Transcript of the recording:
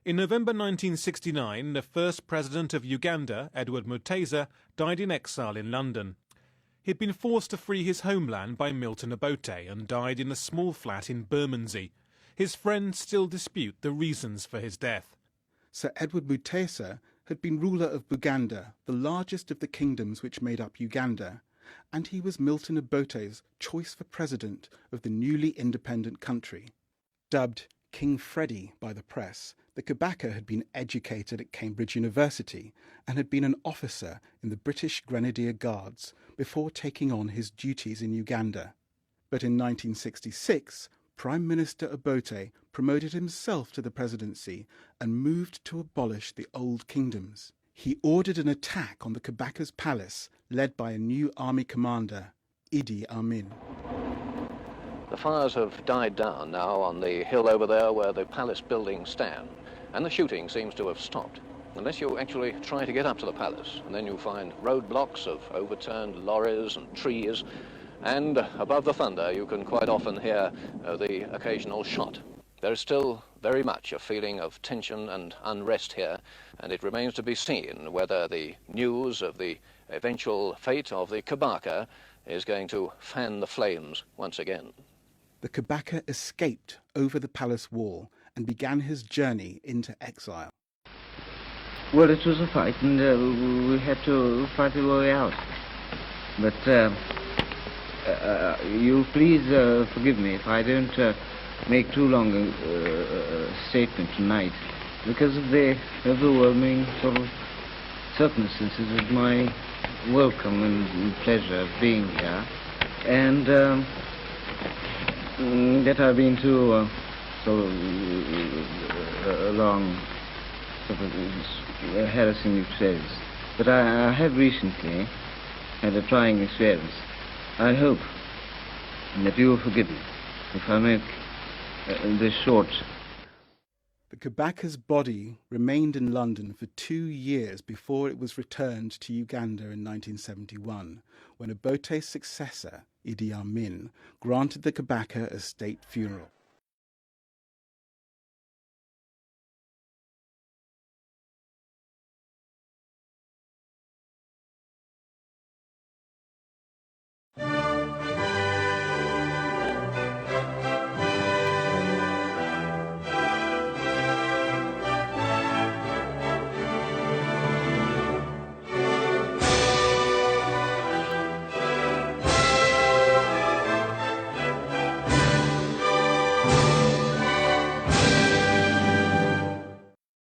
In November 1969, the first president of Uganda, Edward Mutesa, died in exile in London. He had been forced to flee his homeland by Milton Obote and died in a small flat in Bermondsey. His friends still dispute the reasons for his death. Sir Edward Mutesa had been ruler of Buganda, the largest of the kingdoms which made up Uganda, and he was Milton Obote's choice for president of the newly independent country. Dubbed King Freddie by the press, the Kabaka had been educated at Cambridge University and had been an officer in the British Grenadier Guards before taking on his duties in Uganda. But in 1966, Prime Minister Obote promoted himself to the presidency and moved to abolish the old kingdoms. He ordered an attack on the Kabaka's palace, led by a new army commander, Idi Amin. The fires have died down now on the hill over there where the palace buildings stand, and the shooting seems to have stopped, unless you actually try to get up to the palace, and then you find roadblocks of overturned lorries and trees, and above the thunder you can quite often hear the occasional shot. There is still very much a feeling of tension and unrest here, and it remains to be seen whether the news of the eventual fate of the Kabaka is going to fan the flames once again. The Kabaka escaped over the palace wall and began his journey into exile. Well, it was a fight, and we had to fight our way out. But you'll please forgive me if I don't make too long a statement tonight, because of the overwhelming sort of circumstances of my welcome and pleasure of being here, and that I've been to sort of a long sort of harassing experience. But I have recently had a trying experience. I hope that you will forgive me if I make this short. The Kabaka's body remained in London for 2 years before it was returned to Uganda in 1971, when Obote's successor, Idi Amin, granted the Kabaka a state funeral.